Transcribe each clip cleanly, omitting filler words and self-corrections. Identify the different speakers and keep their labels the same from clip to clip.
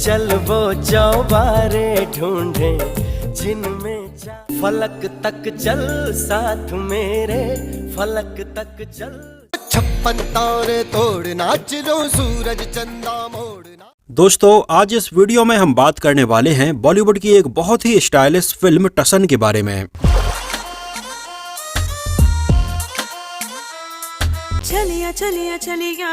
Speaker 1: चल वो चौबारे ढूंढे जिनमें फलक तक चल साथ मेरे, फलक तक चल।
Speaker 2: 56 तारे तोड़ नाच लो सूरज चंदा मोड़ना।
Speaker 3: दोस्तों, आज इस वीडियो में हम बात करने वाले हैं बॉलीवुड की एक बहुत ही स्टाइलिश फिल्म टसन के बारे में।
Speaker 4: चलिया चलिया चलिया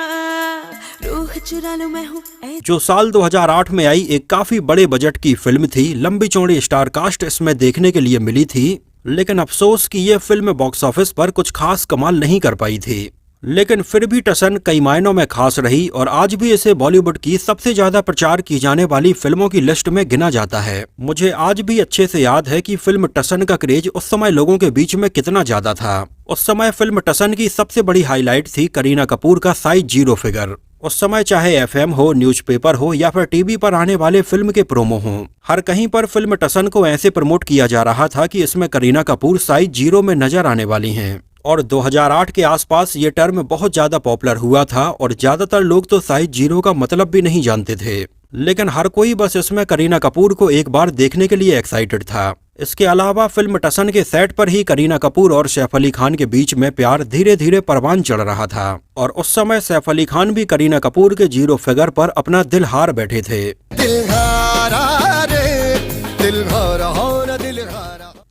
Speaker 4: रूह चुरा लूं मैं हूँ,
Speaker 3: जो साल 2008 में आई एक काफी बड़े बजट की फिल्म थी। लंबी चौड़ी स्टार कास्ट इसमें देखने के लिए मिली थी, लेकिन अफसोस कि ये फिल्म बॉक्स ऑफिस पर कुछ खास कमाल नहीं कर पाई थी। लेकिन फिर भी टसन कई मायनों में खास रही और आज भी इसे बॉलीवुड की सबसे ज्यादा प्रचार की जाने वाली फिल्मों की लिस्ट में गिना जाता है। मुझे आज भी अच्छे से याद है कि फिल्म टसन का क्रेज उस समय लोगों के बीच में कितना ज्यादा था। उस समय फिल्म टसन की सबसे बड़ी हाईलाइट थी करीना कपूर का साइज 0 फिगर। उस समय चाहे FM हो, न्यूज़पेपर हो या फिर टीवी पर आने वाले फिल्म के प्रोमो हों, हर कहीं पर फिल्म टसन को ऐसे प्रमोट किया जा रहा था कि इसमें करीना कपूर साइज 0 में नजर आने वाली हैं। और 2008 के आसपास ये टर्म बहुत ज्यादा पॉपुलर हुआ था और ज्यादातर लोग तो साइज 0 का मतलब भी नहीं जानते थे, लेकिन हर कोई बस इसमें करीना कपूर को एक बार देखने के लिए एक्साइटेड था। इसके अलावा फिल्म टसन के सेट पर ही करीना कपूर और सैफ अली खान के बीच में प्यार धीरे धीरे परवान चढ़ रहा था और उस समय सैफ अली खान भी करीना कपूर के 0 फिगर पर अपना दिल हार बैठे थे।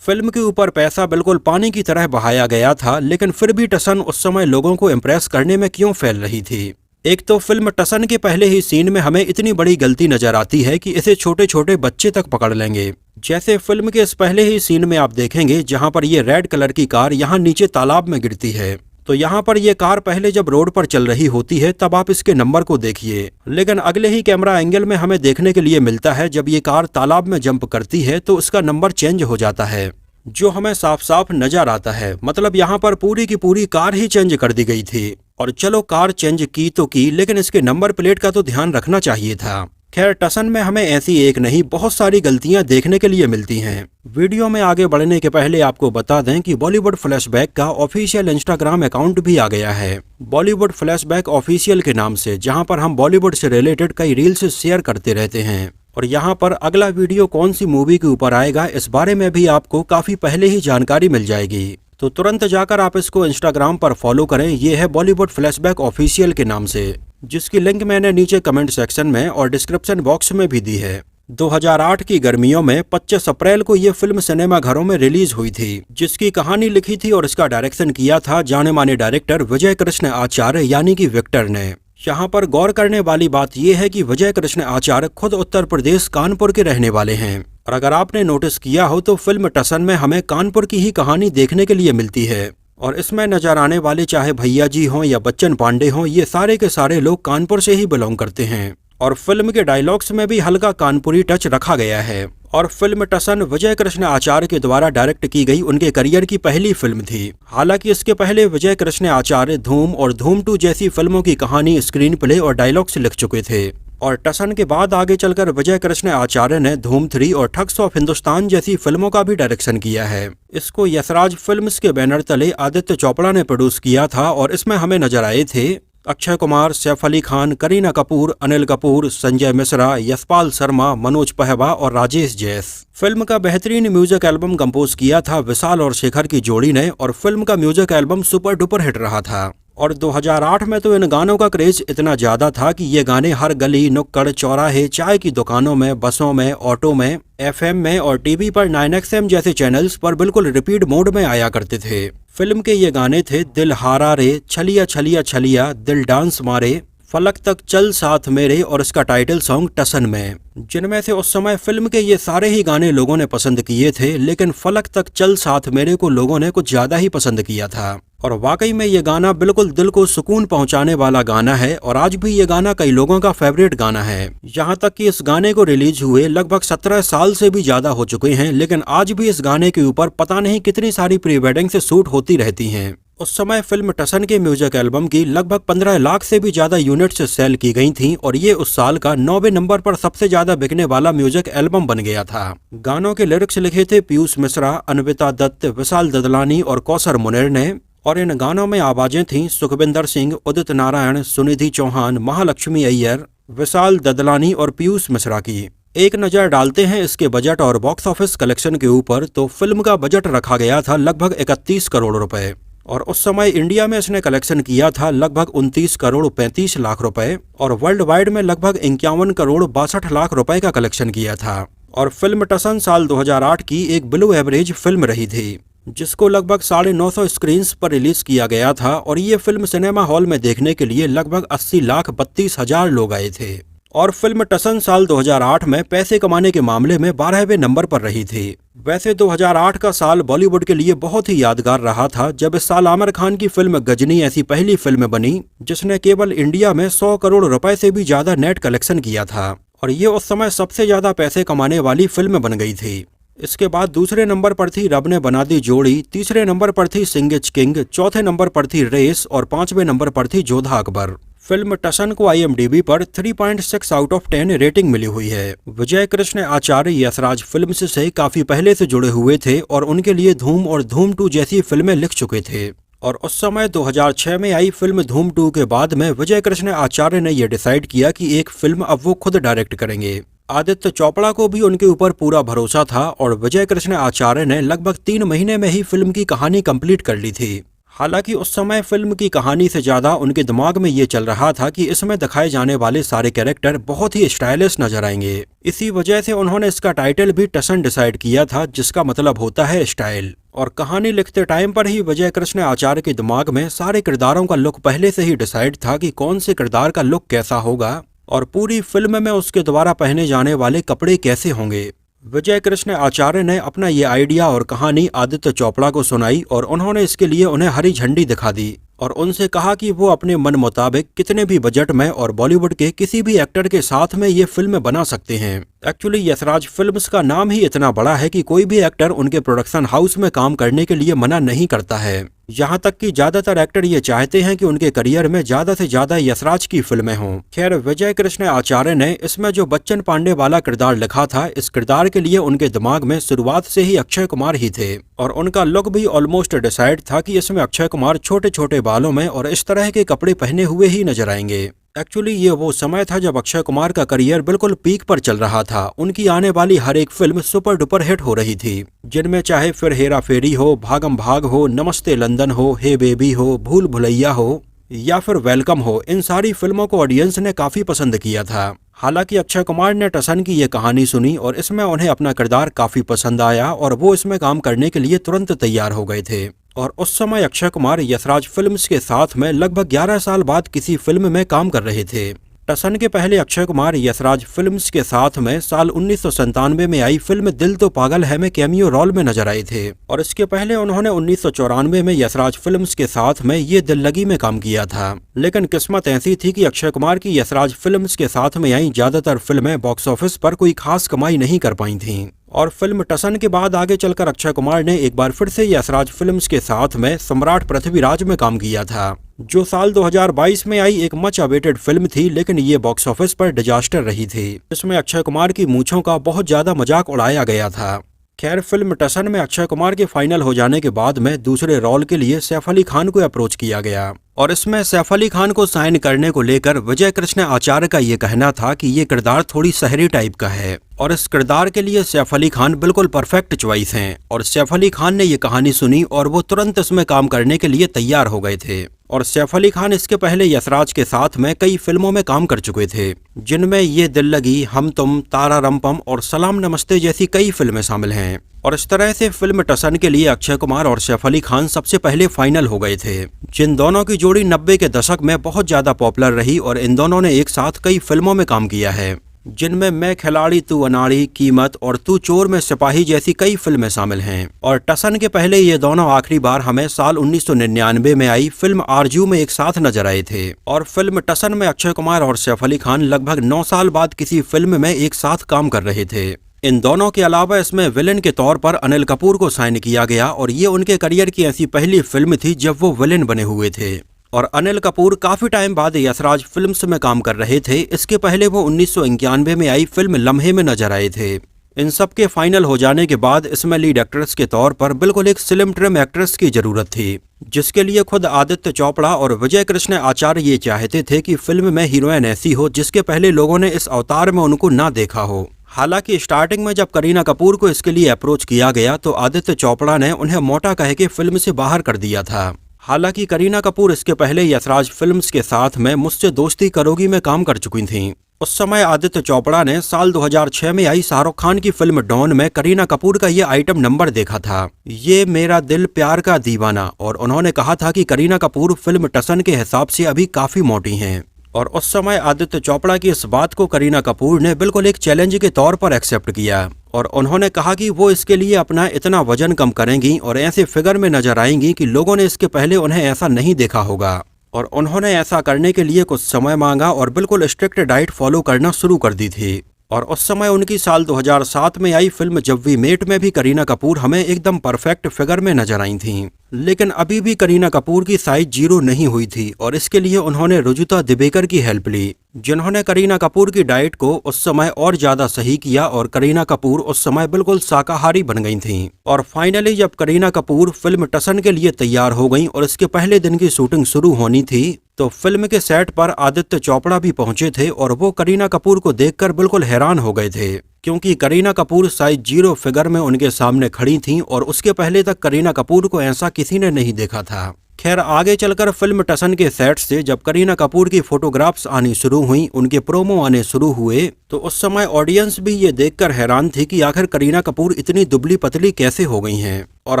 Speaker 3: फिल्म के ऊपर पैसा बिल्कुल पानी की तरह बहाया गया था, लेकिन फिर भी टसन उस समय लोगों को इम्प्रेस करने में क्यों फैल रही थी। एक तो फिल्म टसन के पहले ही सीन में हमें इतनी बड़ी गलती नजर आती है कि इसे छोटे छोटे बच्चे तक पकड़ लेंगे। जैसे फिल्म के इस पहले ही सीन में आप देखेंगे जहां पर ये रेड कलर की कार यहां नीचे तालाब में गिरती है, तो यहाँ पर ये कार पहले जब रोड पर चल रही होती है तब आप इसके नंबर को देखिए, लेकिन अगले ही कैमरा एंगल में हमें देखने के लिए मिलता है जब ये कार तालाब में जंप करती है तो उसका नंबर चेंज हो जाता है, जो हमें साफ साफ नजर आता है। मतलब यहाँ पर पूरी की पूरी कार ही चेंज कर दी गई थी। और चलो कार चेंज की तो की, लेकिन इसके नंबर प्लेट का तो ध्यान रखना चाहिए था। खैर, टसन में हमें ऐसी एक नहीं बहुत सारी गलतियां देखने के लिए मिलती हैं। वीडियो में आगे बढ़ने के पहले आपको बता दें कि बॉलीवुड फ्लैशबैक का ऑफिशियल इंस्टाग्राम अकाउंट भी आ गया है, बॉलीवुड फ्लैशबैक ऑफिशियल के नाम से, जहां पर हम बॉलीवुड से रिलेटेड कई रील्स शेयर करते रहते हैं। और यहाँ पर अगला वीडियो कौन सी मूवी के ऊपर आएगा इस बारे में भी आपको काफी पहले ही जानकारी मिल जाएगी, तो तुरंत जाकर आप इसको इंस्टाग्राम पर फॉलो करें। ये है बॉलीवुड फ्लैशबैक ऑफिशियल के नाम से, जिसकी लिंक मैंने नीचे कमेंट सेक्शन में और डिस्क्रिप्शन बॉक्स में भी दी है। 2008 की गर्मियों में 25 अप्रैल को ये फिल्म सिनेमा घरों में रिलीज हुई थी, जिसकी कहानी लिखी थी और इसका डायरेक्शन किया था जाने माने डायरेक्टर विजय कृष्ण आचार्य यानी कि विक्टर ने। यहाँ पर गौर करने वाली बात यह है कि विजय कृष्ण आचार्य खुद उत्तर प्रदेश कानपुर के रहने वाले हैं, और अगर आपने नोटिस किया हो तो फिल्म टसन में हमें कानपुर की ही कहानी देखने के लिए मिलती है। और इसमें नजर आने वाले चाहे भैया जी हों या बच्चन पांडे हों, ये सारे के सारे लोग कानपुर से ही बिलोंग करते हैं। और फिल्म के डायलॉग्स में भी हल्का कानपुरी टच रखा गया है। और फिल्म टसन विजय कृष्ण आचार्य के द्वारा डायरेक्ट की गई उनके करियर की पहली फिल्म थी। हालांकि इसके पहले विजय कृष्ण आचार्य धूम और धूम 2 जैसी फिल्मों की कहानी, स्क्रीन प्ले और डायलॉग्स लिख चुके थे। और टसन के बाद आगे चलकर विजय कृष्ण आचार्य ने धूम 3 और ठग्स ऑफ हिंदुस्तान जैसी फिल्मों का भी डायरेक्शन किया है। इसको यशराज फिल्म्स के बैनर तले आदित्य चोपड़ा ने प्रोड्यूस किया था और इसमें हमें नजर आए थे अक्षय कुमार, सैफ अली खान, करीना कपूर, अनिल कपूर, संजय मिश्रा, यशपाल शर्मा, मनोज पहवा और राजेश जैस। फिल्म का बेहतरीन म्यूजिक एल्बम कंपोज किया था विशाल और शेखर की जोड़ी ने और फिल्म का music album super duper hit रहा था। और 2008 में तो इन गानों का क्रेज इतना ज्यादा था कि ये गाने हर गली, नुक्कड़, चौराहे, चाय की दुकानों में, बसों में, ऑटो में, FM में और टीवी पर 9XM जैसे चैनल्स पर बिल्कुल रिपीट मोड में आया करते थे। फिल्म के ये गाने थे दिल हारा रे, छलिया छलिया छलिया, दिल डांस मारे, फलक तक चल साथ मेरे और इसका टाइटल सॉन्ग टसन में, जिनमें से उस समय फिल्म के ये सारे ही गाने लोगों ने पसंद किए थे, लेकिन फलक तक चल साथ मेरे को लोगों ने कुछ ज्यादा ही पसंद किया था। और वाकई में ये गाना बिल्कुल दिल को सुकून पहुंचाने वाला गाना है और आज भी ये गाना कई लोगों का फेवरेट गाना है। यहाँ तक कि इस गाने को रिलीज हुए लगभग 17 साल से भी ज्यादा हो चुके हैं, लेकिन आज भी इस गाने के ऊपर पता नहीं कितनी सारी प्री वेडिंग से शूट होती रहती हैं। उस समय फिल्म टसन के म्यूजिक एल्बम की लगभग 15 लाख से भी ज्यादा यूनिट्स सेल की गई थीं और ये उस साल का 9वें नंबर पर सबसे ज्यादा बिकने वाला म्यूजिक एल्बम बन गया था। गानों के लिरिक्स लिखे थे पीयूष मिश्रा, अन्विता दत्त, विशाल ददलानी और कौसर मुनेर ने और इन गानों में आवाजें थीं सुखविंदर सिंह, उदित नारायण, सुनिधि चौहान, महालक्ष्मी अय्यर, विशाल ददलानी और पीयूष मिश्रा की। एक नज़र डालते हैं इसके बजट और बॉक्स ऑफिस कलेक्शन के ऊपर तो फिल्म का बजट रखा गया था लगभग 31 करोड़ रुपए और उस समय इंडिया में इसने कलेक्शन किया था लगभग 29 करोड़ 35 लाख रुपए और वर्ल्ड वाइड में लगभग 51 करोड़ 62 लाख रुपए का कलेक्शन किया था। और फिल्म टसन साल 2008 की एक बिलो एवरेज फिल्म रही थी जिसको लगभग 950 स्क्रीन्स पर रिलीज किया गया था और ये फिल्म सिनेमा हॉल में देखने के लिए लगभग 80,32,000 लोग आए थे। और फिल्म टसन साल 2008 में पैसे कमाने के मामले में 12वें नंबर पर रही थी। वैसे 2008 का साल बॉलीवुड के लिए बहुत ही यादगार रहा था जब इस साल आमिर खान की फिल्म गजनी ऐसी पहली फिल्म बनी जिसने केवल इंडिया में 100 करोड़ रुपए से भी ज्यादा नेट कलेक्शन किया था और ये उस समय सबसे ज्यादा पैसे कमाने वाली फिल्म बन गई थी। इसके बाद दूसरे नंबर पर थी रब ने बना दी जोड़ी, तीसरे नंबर पर थी सिंह इज किंग, चौथे नंबर पर थी रेस और 5वें नंबर पर थी जोधा अकबर। फिल्म टसन को IMDb पर 3.6 आउट ऑफ 10 रेटिंग मिली हुई है। विजय कृष्ण आचार्य यशराज फिल्म्स से काफी पहले से जुड़े हुए थे और उनके लिए धूम और धूम 2 जैसी फिल्में लिख चुके थे और उस समय 2006 में आई फिल्म धूम 2 के बाद में विजय कृष्ण आचार्य ने यह डिसाइड किया कि एक फिल्म अब वो खुद डायरेक्ट करेंगे। आदित्य चोपड़ा को भी उनके ऊपर पूरा भरोसा था और विजय कृष्ण आचार्य ने लगभग 3 महीने में ही फिल्म की कहानी कंप्लीट कर ली थी। हालांकि उस समय फिल्म की कहानी से ज्यादा उनके दिमाग में ये चल रहा था कि इसमें दिखाए जाने वाले सारे कैरेक्टर बहुत ही स्टाइलिश नजर आएंगे। इसी वजह से उन्होंने इसका टाइटल भी टसन डिसाइड किया था जिसका मतलब होता है स्टाइल। और कहानी लिखते टाइम पर ही विजय कृष्ण आचार्य के दिमाग में सारे किरदारों का लुक पहले से ही डिसाइड था कि कौन से किरदार का लुक कैसा होगा और पूरी फिल्म में उसके द्वारा पहने जाने वाले कपड़े कैसे होंगे। विजय कृष्ण आचार्य ने अपना ये आइडिया और कहानी आदित्य चोपड़ा को सुनाई और उन्होंने इसके लिए उन्हें हरी झंडी दिखा दी और उनसे कहा कि वो अपने मन मुताबिक कितने भी बजट में और बॉलीवुड के किसी भी एक्टर के साथ में ये फिल्म बना सकते हैं। एक्चुअली यशराज फिल्म्स का नाम ही इतना बड़ा है कि कोई भी एक्टर उनके प्रोडक्शन हाउस में काम करने के लिए मना नहीं करता है। यहाँ तक कि ज्यादातर एक्टर ये चाहते हैं कि उनके करियर में ज्यादा से ज्यादा यशराज की फिल्में हों। खैर विजय कृष्ण आचार्य ने इसमें जो बच्चन पांडे वाला किरदार लिखा था इस किरदार के लिए उनके दिमाग में शुरुआत से ही अक्षय कुमार ही थे और उनका लुक भी ऑलमोस्ट डिसाइड था कि इसमें अक्षय कुमार छोटे छोटे बालों में और इस तरह के कपड़े पहने हुए ही नजर आएंगे। एक्चुअली ये वो समय था जब अक्षय कुमार का करियर बिल्कुल पीक पर चल रहा था। उनकी आने वाली हर एक फिल्म सुपर डुपर हिट हो रही थी जिनमें चाहे फिर हेरा फेरी हो, भागम भाग हो, नमस्ते लंदन हो, हे बेबी हो, भूल भुलैया हो या फिर वेलकम हो, इन सारी फिल्मों को ऑडियंस ने काफी पसंद किया था। हालांकि अक्षय कुमार ने टसन की ये कहानी सुनी और इसमें उन्हें अपना किरदार काफी पसंद आया और वो इसमें काम करने के लिए तुरंत तैयार हो गए थे। और उस समय अक्षय कुमार यशराज फिल्म्स के साथ में लगभग 11 साल बाद किसी फिल्म में काम कर रहे थे। टसन के पहले अक्षय कुमार यशराज फिल्म्स के साथ में साल 1997 में आई फिल्म दिल तो पागल है में कैमियो रोल में नजर आए थे और इसके पहले उन्होंने 1994 में यशराज फिल्म्स के साथ में ये दिल लगी में काम किया था। लेकिन किस्मत ऐसी थी कि अक्षय कुमार की यशराज फिल्म्स के साथ में आई ज्यादातर फिल्में बॉक्स ऑफिस पर कोई खास कमाई नहीं कर पाई थीं और फिल्म टसन के बाद आगे चलकर अक्षय कुमार ने एक बार फिर से यशराज फिल्म्स के साथ में सम्राट पृथ्वीराज में काम किया था जो साल 2022 में आई एक मच अवेटेड फिल्म थी, लेकिन ये बॉक्स ऑफिस पर डिजास्टर रही थी। इसमें अक्षय कुमार की मूंछों का बहुत ज्यादा मजाक उड़ाया गया था। खैर फिल्म टसन में अक्षय कुमार के फाइनल हो जाने के बाद में दूसरे रोल के लिए सैफ अली खान को अप्रोच किया गया और इसमें सैफ अली खान को साइन करने को लेकर विजय कृष्ण आचार्य का ये कहना था कि ये किरदार थोड़ी शहरी टाइप का है और इस किरदार के लिए सैफ अली खान बिल्कुल परफेक्ट चॉइस हैं। और सैफ अली खान ने ये कहानी सुनी और वो तुरंत इसमें काम करने के लिए तैयार हो गए थे। और सैफ अली खान इसके पहले यशराज के साथ में कई फिल्मों में काम कर चुके थे जिनमें ये दिल लगी, हम तुम, तारा रंपम और सलाम नमस्ते जैसी कई फिल्में शामिल हैं। और इस तरह से फिल्म टसन के लिए अक्षय कुमार और सैफ अली खान सबसे पहले फाइनल हो गए थे, जिन दोनों की जोड़ी 90 के दशक में बहुत ज्यादा पॉपुलर रही और इन दोनों ने एक साथ कई फिल्मों में काम किया है जिनमें मैं खिलाड़ी तू अनाड़ी, कीमत और तू चोर में सिपाही जैसी कई फिल्में शामिल हैं। और टसन के पहले ये दोनों आखिरी बार हमें साल 1999 में आई फिल्म आरजू में एक साथ नजर आए थे। और फिल्म टसन में अक्षय कुमार और सैफ अली खान लगभग 9 साल बाद किसी फिल्म में एक साथ काम कर रहे थे। इन दोनों के अलावा इसमें विलेन के तौर पर अनिल कपूर को साइन किया गया और ये उनके करियर की ऐसी पहली फिल्म थी जब वो विलेन बने हुए थे। और अनिल कपूर काफी टाइम बाद यशराज फिल्म्स में काम कर रहे थे। इसके पहले वो 1991 में आई फिल्म लम्हे में नजर आए थे। इन सब के फाइनल हो जाने के बाद इसमें लीड एक्ट्रेस के तौर पर बिल्कुल एक स्लिम ट्रिम एक्ट्रेस की जरूरत थी, जिसके लिए खुद आदित्य चोपड़ा और विजय कृष्ण आचार्य ये चाहते थे कि फिल्म में हीरोइन ऐसी हो जिसके पहले लोगों ने इस अवतार में उनको ना देखा हो। हालांकि स्टार्टिंग में जब करीना कपूर को इसके लिए अप्रोच किया गया तो आदित्य चोपड़ा ने उन्हें मोटा कह के फिल्म से बाहर कर दिया था। हालांकि करीना कपूर इसके पहले यशराज फिल्म्स के साथ में मुझसे दोस्ती करोगी में काम कर चुकी थीं। उस समय आदित्य चोपड़ा ने साल 2006 में आई शाहरुख खान की फिल्म डॉन में करीना कपूर का ये आइटम नंबर देखा था, ये मेरा दिल प्यार का दीवाना, और उन्होंने कहा था कि करीना कपूर फिल्म टसन के हिसाब से अभी काफी मोटी हैं। और उस समय आदित्य चोपड़ा की इस बात को करीना कपूर ने बिल्कुल एक चैलेंज के तौर पर एक्सेप्ट किया और उन्होंने कहा कि वो इसके लिए अपना इतना वजन कम करेंगी और ऐसे फिगर में नजर आएंगी कि लोगों ने इसके पहले उन्हें ऐसा नहीं देखा होगा। और उन्होंने ऐसा करने के लिए कुछ समय मांगा और बिल्कुल स्ट्रिक्ट डाइट फॉलो करना शुरू कर दी थी। और उस समय उनकी साल 2007 में आई फिल्म जब वी मेट में भी करीना कपूर हमें एकदम परफेक्ट फिगर में नजर आई थीं। लेकिन अभी भी करीना कपूर की साइज 0 नहीं हुई थी और इसके लिए उन्होंने रुजुता दिवेकर की हेल्प ली, जिन्होंने करीना कपूर की डाइट को उस समय और ज्यादा सही किया और करीना कपूर उस समय बिल्कुल शाकाहारी बन गई थीं। और फाइनली जब करीना कपूर फिल्म टसन के लिए तैयार हो गईं और इसके पहले दिन की शूटिंग शुरू होनी थी तो फिल्म के सेट पर आदित्य चोपड़ा भी पहुंचे थे और वो करीना कपूर को देखकर बिल्कुल हैरान हो गए थे, क्योंकि करीना कपूर साइज 0 फिगर में उनके सामने खड़ी थीं और उसके पहले तक करीना कपूर को ऐसा किसी ने नहीं देखा था। खैर आगे चलकर फिल्म टसन के सेट से जब करीना कपूर की फोटोग्राफ्स आनी शुरू हुई, उनके प्रोमो आने शुरू हुए, तो उस समय ऑडियंस भी ये देखकर हैरान थी कि आखिर करीना कपूर इतनी दुबली पतली कैसे हो गई हैं। और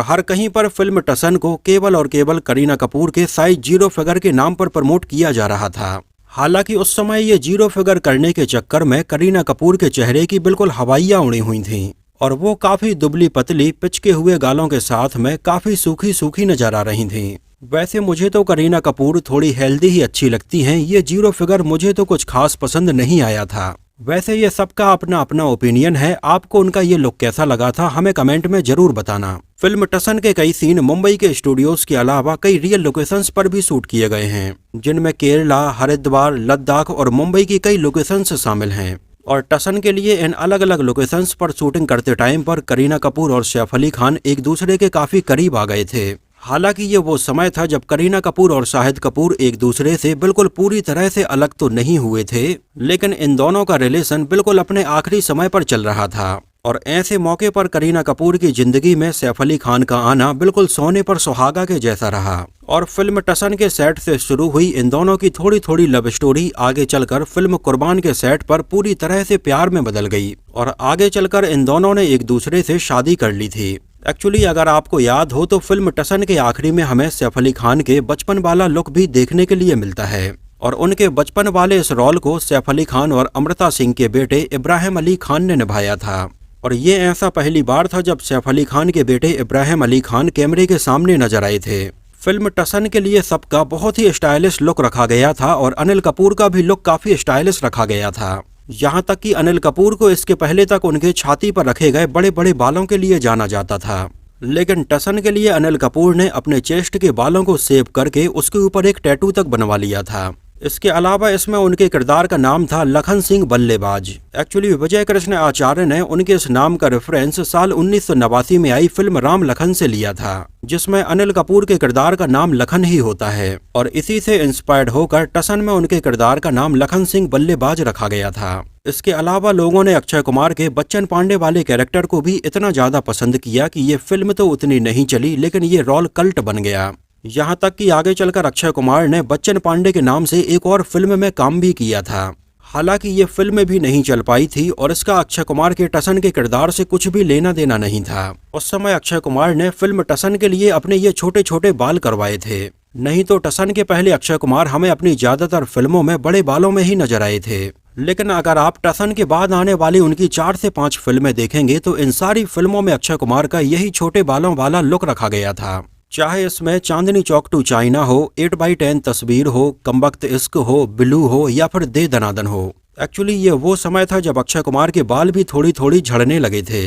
Speaker 3: हर कहीं पर फिल्म टसन को केवल और केवल करीना कपूर के साइज 0 फिगर के नाम पर प्रमोट किया जा रहा था। हालांकि उस समय ये 0 फिगर करने के चक्कर में करीना कपूर के चेहरे की बिल्कुल हवाइयां उड़ी हुई थीं और वो काफी दुबली पतली पिचके हुए गालों के साथ में काफी सूखी सूखी नजर आ रही थीं। वैसे मुझे तो करीना कपूर थोड़ी हेल्दी ही अच्छी लगती हैं, ये 0 फिगर मुझे तो कुछ खास पसंद नहीं आया था। वैसे ये सबका अपना अपना ओपिनियन है, आपको उनका ये लुक कैसा लगा था हमें कमेंट में जरूर बताना। फिल्म टसन के कई सीन मुंबई के स्टूडियोज के अलावा कई रियल लोकेशंस पर भी शूट किए गए हैं, जिनमें केरला, हरिद्वार, लद्दाख और मुंबई की कई लोकेशंस शामिल हैं। और टसन के लिए इन अलग अलग लोकेशंस पर शूटिंग करते टाइम पर करीना कपूर और सैफ अली खान एक दूसरे के काफी करीब आ गए थे। हालांकि ये वो समय था जब करीना कपूर और शाहिद कपूर एक दूसरे से बिल्कुल पूरी तरह से अलग तो नहीं हुए थे, लेकिन इन दोनों का रिलेशन बिल्कुल अपने आखिरी समय पर चल रहा था। और ऐसे मौके पर करीना कपूर की जिंदगी में सैफ अली खान का आना बिल्कुल सोने पर सुहागा के जैसा रहा। और फिल्म टसन के सेट से शुरू हुई इन दोनों की थोड़ी थोड़ी लव स्टोरी आगे चलकर फिल्म कुर्बान के सेट पर पूरी तरह से प्यार में बदल गई और आगे चलकर इन दोनों ने एक दूसरे से शादी कर ली थी। एक्चुअली अगर आपको याद हो तो फिल्म टसन के आखिरी में हमें सैफ अली खान के बचपन वाला लुक भी देखने के लिए मिलता है और उनके बचपन वाले इस रोल को सैफ अली खान और अमृता सिंह के बेटे इब्राहिम अली खान ने निभाया था। और ये ऐसा पहली बार था जब सैफ अली खान के बेटे इब्राहिम अली खान कैमरे के सामने नजर आए थे। फिल्म टसन के लिए सबका बहुत ही स्टाइलिश लुक रखा गया था और अनिल कपूर का भी लुक काफी स्टाइलिश रखा गया था। यहाँ तक कि अनिल कपूर को इसके पहले तक उनके छाती पर रखे गए बड़े बड़े बालों के लिए जाना जाता था, लेकिन टसन के लिए अनिल कपूर ने अपने चेस्ट के बालों को सेव करके उसके ऊपर एक टैटू तक बनवा लिया था। इसके अलावा इसमें उनके किरदार का नाम था लखन सिंह बल्लेबाज। एक्चुअली विजय कृष्ण आचार्य ने उनके इस नाम का रेफरेंस साल 1989 में आई फिल्म राम लखन से लिया था, जिसमें अनिल कपूर के किरदार का नाम लखन ही होता है और इसी से इंस्पायर्ड होकर टसन में उनके किरदार का नाम लखन सिंह बल्लेबाज रखा गया था। इसके अलावा लोगों ने अक्षय कुमार के बच्चन पांडे वाले कैरेक्टर को भी इतना ज्यादा पसंद किया कि ये फिल्म तो उतनी नहीं चली, लेकिन ये रोल कल्ट बन गया। यहाँ तक कि आगे चलकर अक्षय कुमार ने बच्चन पांडे के नाम से एक और फिल्म में काम भी किया था। हालांकि ये फिल्म भी नहीं चल पाई थी और इसका अक्षय कुमार के टसन के किरदार से कुछ भी लेना देना नहीं था। उस समय अक्षय कुमार ने फिल्म टसन के लिए अपने ये छोटे छोटे बाल करवाए थे, नहीं तो टसन के पहले अक्षय कुमार हमें अपनी ज्यादातर फिल्मों में बड़े बालों में ही नजर आए थे। लेकिन अगर आप टसन के बाद आने वाली उनकी 4 से 5 फिल्में देखेंगे तो इन सारी फिल्मों में अक्षय कुमार का यही छोटे बालों वाला लुक रखा गया था। चाहे इसमें चांदनी चौक टू चाइना हो, 8x10 तस्वीर हो, कमबख्त इश्क हो, बिलू हो या फिर दे दनादन हो। एक्चुअली ये वो समय था जब अक्षय कुमार के बाल भी थोड़ी थोड़ी झड़ने लगे थे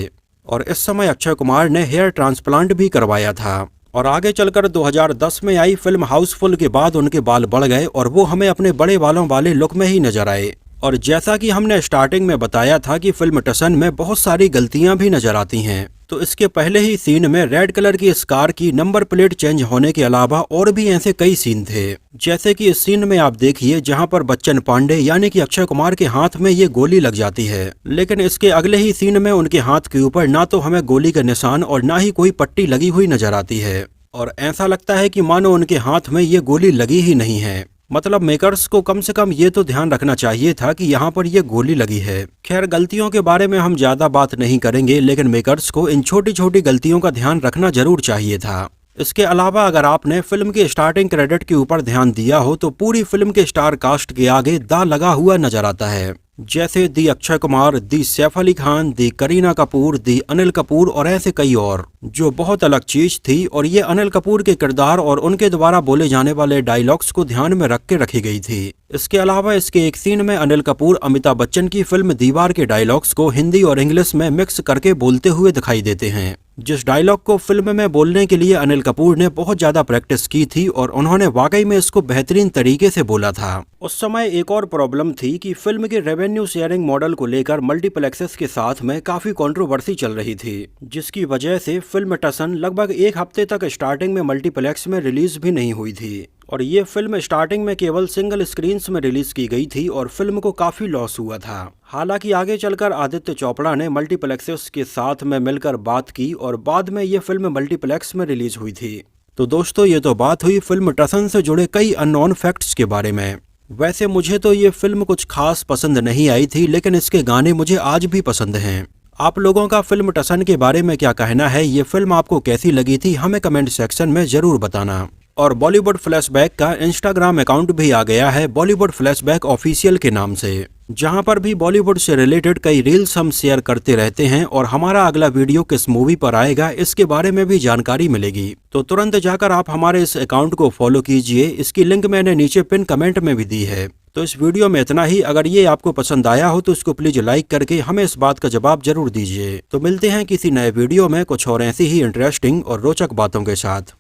Speaker 3: और इस समय अक्षय कुमार ने हेयर ट्रांसप्लांट भी करवाया था। और आगे चलकर 2010 में आई फिल्म हाउसफुल के बाद उनके बाल बढ़ गए और वो हमें अपने बड़े बालों वाले लुक में ही नजर आए और जैसा कि हमने स्टार्टिंग में बताया था कि फिल्म टसन में बहुत सारी गलतियां भी नजर आती हैं, तो इसके पहले ही सीन में रेड कलर की इस कार की नंबर प्लेट चेंज होने के अलावा और भी ऐसे कई सीन थे। जैसे कि इस सीन में आप देखिए जहां पर बच्चन पांडे यानी कि अक्षय कुमार के हाथ में ये गोली लग जाती है, लेकिन इसके अगले ही सीन में उनके हाथ के ऊपर ना तो हमें गोली का निशान और ना ही कोई पट्टी लगी हुई नजर आती है, और ऐसा लगता है कि मानो उनके हाथ में ये गोली लगी ही नहीं है। मतलब मेकर्स को कम से कम ये तो ध्यान रखना चाहिए था कि यहाँ पर ये गोली लगी है। खैर, गलतियों के बारे में हम ज्यादा बात नहीं करेंगे, लेकिन मेकर्स को इन छोटी छोटी गलतियों का ध्यान रखना जरूर चाहिए था। इसके अलावा अगर आपने फिल्म के स्टार्टिंग क्रेडिट के ऊपर ध्यान दिया हो तो पूरी फिल्म के स्टार कास्ट के आगे दा लगा हुआ नजर आता है, जैसे दी अक्षय कुमार, दी सैफ अली खान, दी करीना कपूर, दी अनिल कपूर और ऐसे कई और, जो बहुत अलग चीज थी। और ये अनिल कपूर के किरदार और उनके द्वारा बोले जाने वाले डायलॉग्स को ध्यान में रख के रखी गई थी। इसके अलावा इसके एक सीन में अनिल कपूर अमिताभ बच्चन की फिल्म दीवार के डायलॉग्स को हिंदी और इंग्लिश में मिक्स करके बोलते हुए दिखाई देते हैं, जिस डायलॉग को फिल्म में बोलने के लिए अनिल कपूर ने बहुत ज्यादा प्रैक्टिस की थी और उन्होंने वाकई में इसको बेहतरीन तरीके से बोला था। उस समय एक और प्रॉब्लम थी कि फिल्म के रेवेन्यू शेयरिंग मॉडल को लेकर मल्टीप्लेक्सेस के साथ में काफी कंट्रोवर्सी चल रही थी, जिसकी वजह से फिल्म टसन लगभग एक हफ्ते तक स्टार्टिंग में मल्टीप्लेक्स में रिलीज भी नहीं हुई थी, और ये फिल्म स्टार्टिंग में केवल सिंगल स्क्रीन्स में रिलीज की गई थी और फिल्म को काफी लॉस हुआ था। हालांकि आगे चलकर आदित्य चोपड़ा ने मल्टीप्लेक्सेस के साथ में मिलकर बात की और बाद में ये फिल्म मल्टीप्लेक्स में रिलीज हुई थी। तो दोस्तों, ये तो बात हुई फिल्म टसन से जुड़े कई अननोन फैक्ट्स के बारे में। वैसे मुझे तो ये फिल्म कुछ खास पसंद नहीं आई थी, लेकिन इसके गाने मुझे आज भी पसंद हैं। आप लोगों का फिल्म टसन के बारे में क्या कहना है, ये फिल्म आपको कैसी लगी थी, हमें कमेंट सेक्शन में जरूर बताना। और बॉलीवुड फ्लैशबैक का इंस्टाग्राम अकाउंट भी आ गया है बॉलीवुड फ्लैशबैक ऑफिशियल के नाम से, जहां पर भी बॉलीवुड से रिलेटेड कई रील्स हम शेयर करते रहते हैं, और हमारा अगला वीडियो किस मूवी पर आएगा इसके बारे में भी जानकारी मिलेगी। तो तुरंत जाकर आप हमारे इस अकाउंट को फॉलो कीजिए, इसकी लिंक मैंने नीचे पिन कमेंट में भी दी है। तो इस वीडियो में इतना ही। अगर ये आपको पसंद आया हो तो इसको प्लीज लाइक करके हमें इस बात का जवाब जरूर दीजिए। तो मिलते हैं किसी नए वीडियो में कुछ और ऐसी ही इंटरेस्टिंग और रोचक बातों के साथ।